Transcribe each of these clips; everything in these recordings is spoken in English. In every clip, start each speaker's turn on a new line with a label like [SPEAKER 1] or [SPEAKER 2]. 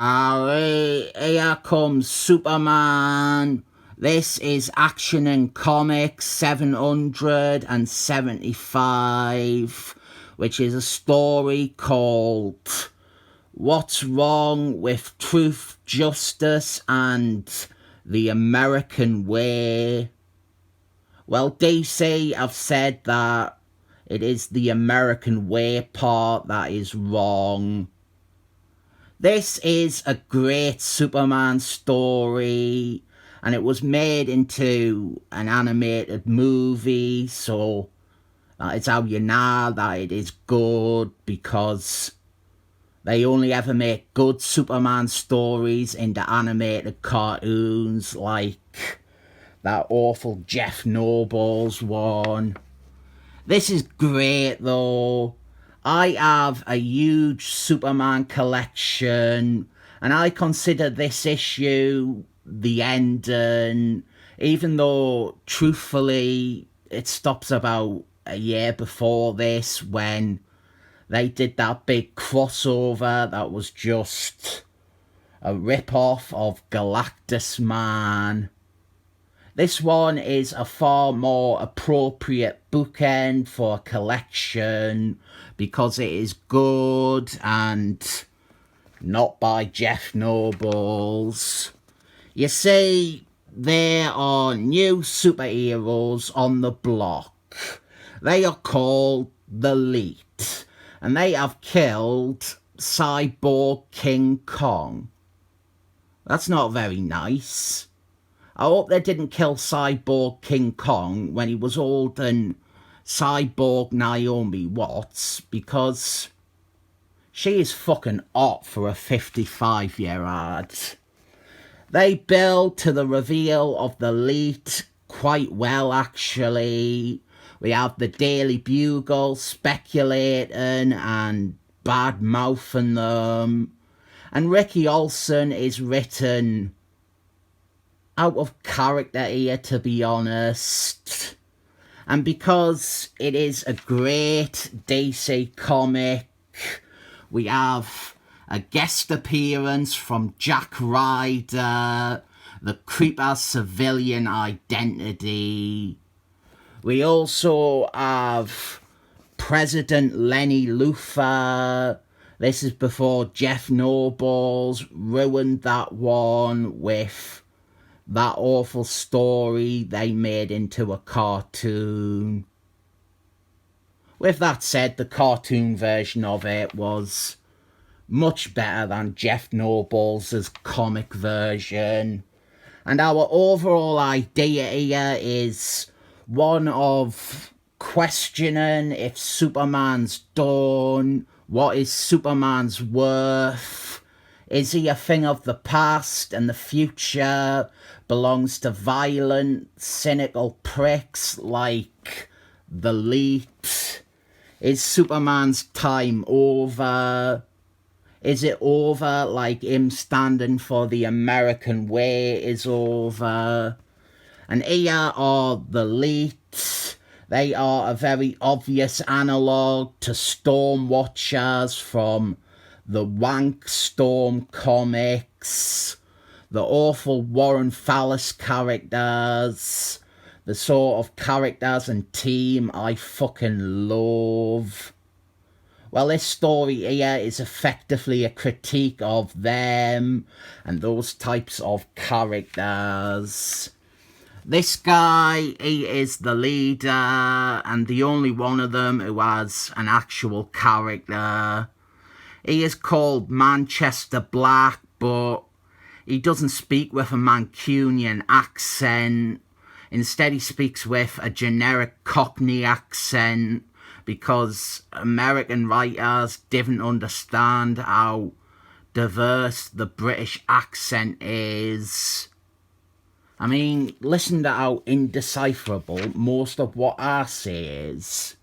[SPEAKER 1] Alright, here comes Superman. This is Action and Comics 775, which is a story called What's Wrong with Truth, Justice, and the American Way. Well, DC have said that it is the American Way part that is wrong. This is a great Superman story, and it was made into an animated movie, so that is how you know that it is good, because they only ever make good Superman stories into animated cartoons, like that awful Jeff Nobles one. This is great though. I have a huge Superman collection, and I consider this issue the ending, even though truthfully it stops about a year before this, when they did that big crossover that was just a rip-off of Galactus Man. This one is a far more appropriate bookend for a collection because it is good and not by Jeff Nobles. You see, there are new superheroes on the block. They are called the Elite, and they have killed Cyborg King Kong. That's not very nice. I hope they didn't kill Cyborg King Kong when he was older than Cyborg Naomi Watts, because she is fucking hot for a 55-year-old. They build to the reveal of the Elite quite well, actually. We have the Daily Bugle speculating and bad-mouthing them. And Ricky Olsen is written out of character here, to be honest. And because it is a great DC comic, we have a guest appearance from Jack Ryder, the Creeper's civilian identity. We also have President Lenny Luthor. This is before Jeff Nobles ruined that one with that awful story they made into a cartoon. With that said, the cartoon version of it was much better than Jeff Nobles' comic version. And our overall idea here is one of questioning if Superman's done. What is Superman's worth? Is he a thing of the past, and the future belongs to violent, cynical pricks like the Elite? Is Superman's time over? Is it over like him standing for the American way is over? And here are the Elite. They are a very obvious analogue to Stormwatchers from the Wank Storm comics, the awful Warren Fallis characters, the sort of characters and team I fucking love. Well, this story here is effectively a critique of them and those types of characters. This guy, he is the leader and the only one of them who has an actual character. He is called Manchester Black, but he doesn't speak with a Mancunian accent. Instead, he speaks with a generic Cockney accent because American writers didn't understand how diverse the British accent is. I mean, listen to how indecipherable most of what I say is.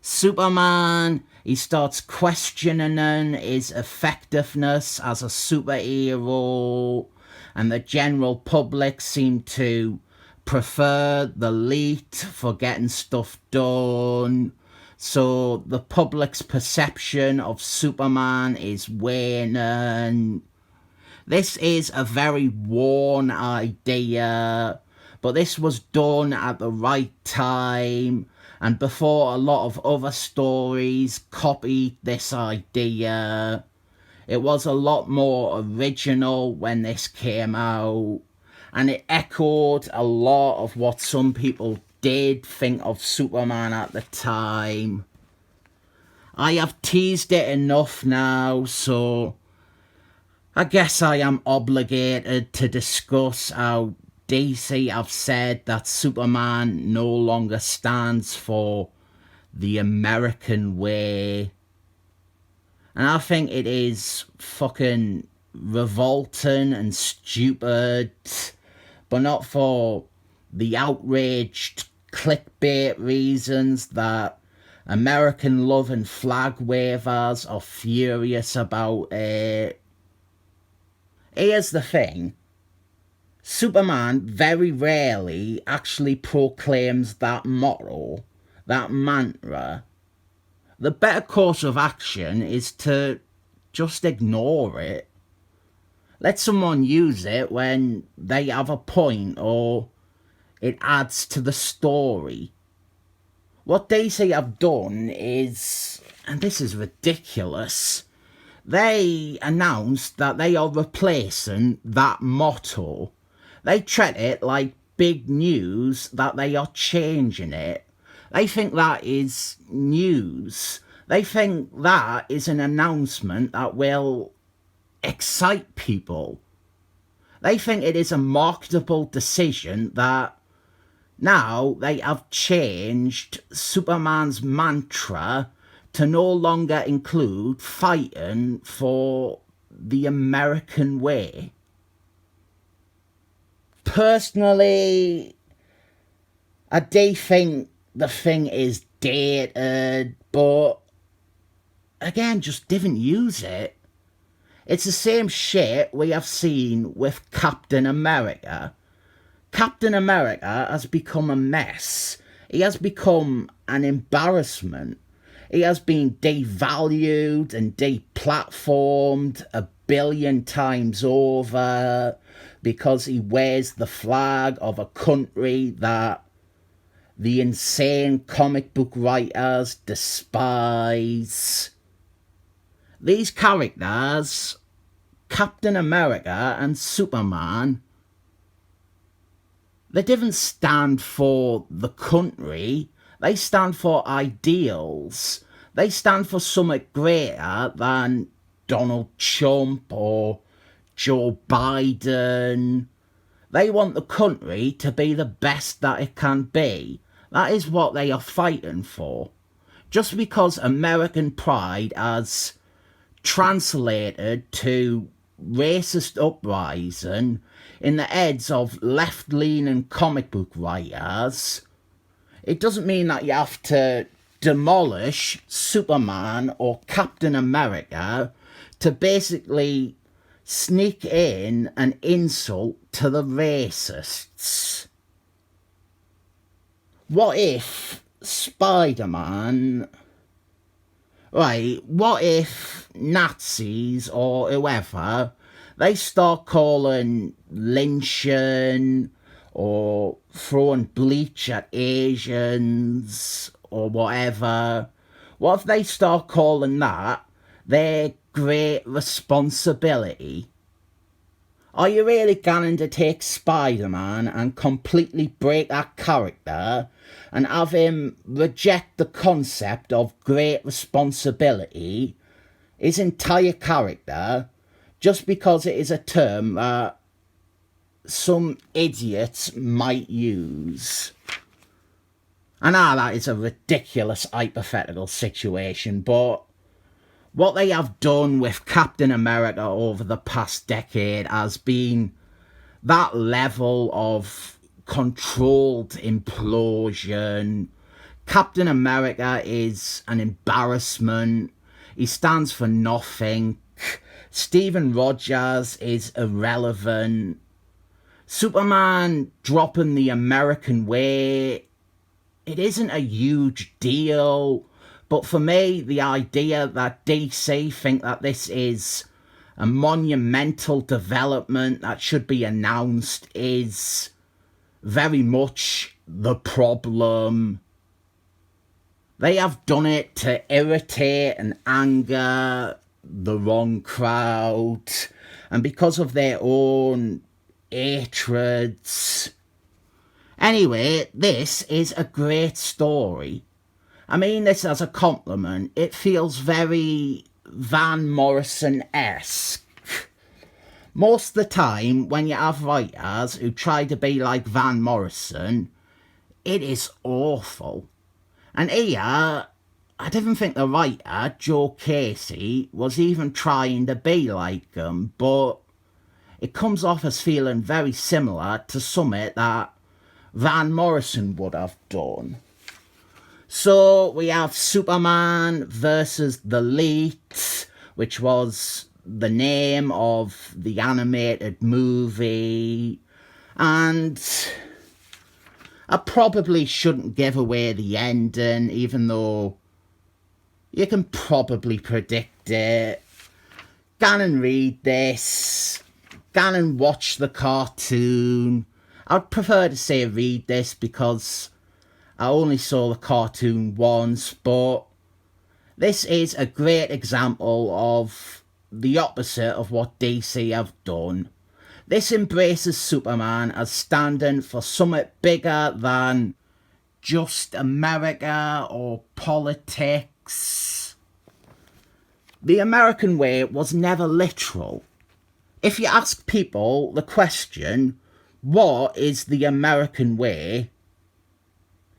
[SPEAKER 1] Superman, he starts questioning his effectiveness as a superhero, and the general public seem to prefer the Elite for getting stuff done. So the public's perception of Superman is waning. This is a very worn idea, but this was done at the right time and before a lot of other stories copied this idea. It was a lot more original when this came out, and it echoed a lot of what some people did think of Superman at the time. I have teased it enough now, so I guess I am obligated to discuss how DC have said that Superman no longer stands for the American way. And I think it is fucking revolting and stupid, but not for the outraged clickbait reasons that American love and flag wavers are furious about it. Here's the thing. Superman very rarely actually proclaims that motto, that mantra. The better course of action is to just ignore it. Let someone use it when they have a point or it adds to the story. What DC have done is, and this is ridiculous, they announced that they are replacing that motto. They treat it like big news that they are changing it. They think that is news. They think that is an announcement that will excite people. They think it is a marketable decision that now they have changed Superman's mantra to no longer include fighting for the American way. Personally, I do think the thing is dated, but again, just didn't use it. It's the same shit we have seen with Captain America. Captain America has become a mess. He has become an embarrassment. He has been devalued and deplatformed 1 billion times over because he wears the flag of a country that the insane comic book writers despise. These characters, Captain America and Superman, they didn't stand for the country. They stand for ideals. They stand for something greater than Donald Trump or Joe Biden. They want the country to be the best that it can be. That is what they are fighting for. Just because American pride has translated to racist uprising in the heads of left-leaning comic book writers, it doesn't mean that you have to demolish Superman or Captain America to basically sneak in an insult to the racists. What if Spider-Man... Right, what if Nazis or whoever, they start calling lynching or throwing bleach at Asians or whatever, what if they start calling that their great responsibility? Are you really going to take Spider-Man and completely break that character and have him reject the concept of great responsibility, his entire character, just because it is a term that some idiots might use? I know that is a ridiculous hypothetical situation, but what they have done with Captain America over the past decade has been that level of controlled implosion. Captain America is an embarrassment. He stands for nothing. Steven Rogers is irrelevant. Superman dropping the American way, it isn't a huge deal. But for me, the idea that DC think that this is a monumental development that should be announced is very much the problem. They have done it to irritate and anger the wrong crowd, and because of their own hatreds. Anyway, this is a great story. I mean this as a compliment. It feels very Van Morrison-esque. Most of the time, when you have writers who try to be like Van Morrison, it is awful. And here, I didn't think the writer, Joe Casey, was even trying to be like him, but it comes off as feeling very similar to something that Van Morrison would have done. So we have Superman versus the Elite, which was the name of the animated movie, and I probably shouldn't give away the ending, even though you can probably predict it. Go and read this. Go and watch the cartoon. I'd prefer to say read this because I only saw the cartoon once, but this is a great example of the opposite of what DC have done. This embraces Superman as standing for something bigger than just America or politics. The American way was never literal. If you ask people the question, what is the American way?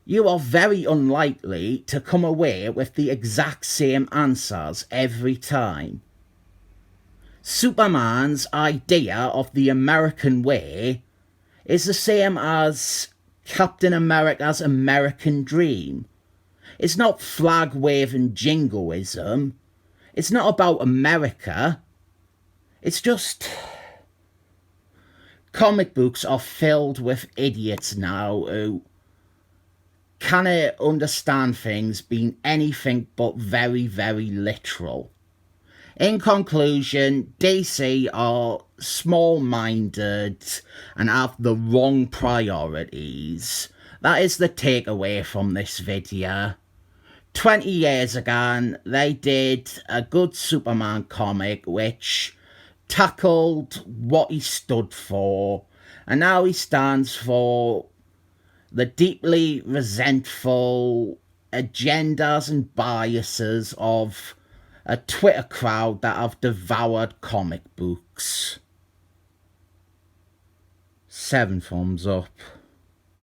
[SPEAKER 1] You are very unlikely to come away with the exact same answers every time. Superman's idea of the American way is the same as Captain America's American dream. It's not flag-waving jingoism. It's not about America. It's just... comic books are filled with idiots now who cannot understand things being anything but very, very literal. In conclusion, DC are small-minded and have the wrong priorities. That is the takeaway from this video. 20 years ago, they did a good Superman comic which tackled what he stood for, and now he stands for the deeply resentful agendas and biases of a Twitter crowd that have devoured comic books. 7 thumbs up.